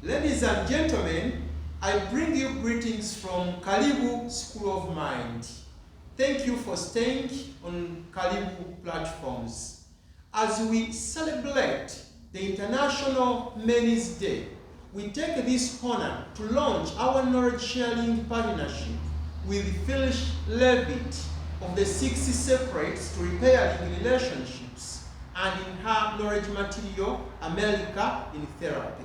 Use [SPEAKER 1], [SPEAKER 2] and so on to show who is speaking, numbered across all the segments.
[SPEAKER 1] Ladies and gentlemen, I bring you greetings from Karibu School of Mind. Thank you for staying on Karibu platforms. As we celebrate the International Men's Day, we take this honor to launch our knowledge-sharing partnership with Phyllis Levitt of the 60 Separates to Repairing Relationships and in her knowledge material, America in Therapy.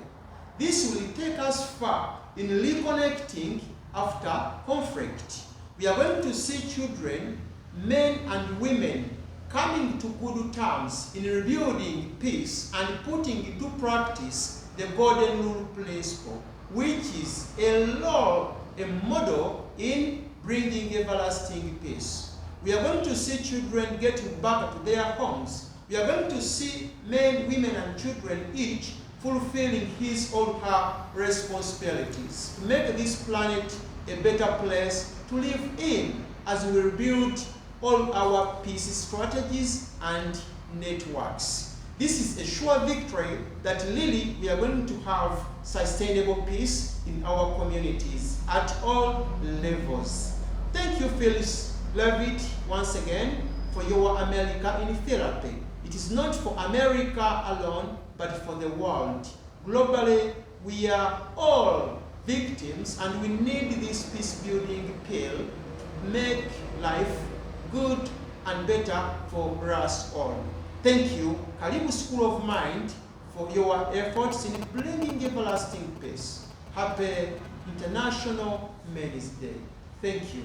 [SPEAKER 1] This will take us far in reconnecting after conflict. We are going to see children, men and women coming to good terms in rebuilding peace and putting into practice the Golden Rule principle, which is a model in bringing everlasting peace. We are going to see children getting back to their homes. We are going to see men, women, and children each fulfilling his or her responsibilities to make this planet a better place to live in as we rebuild all our peace strategies and networks. This is a sure victory that really we are going to have sustainable peace in our communities at all levels. Thank you, Phyllis Levitt, once again for your America in Therapy. It is not for America alone, but for the world. Globally, we are all victims and we need this peace-building pill to make life good and better for us all. Thank you, Karibu School of Mind, for your efforts in bringing everlasting peace. Happy International Men's Day. Thank you.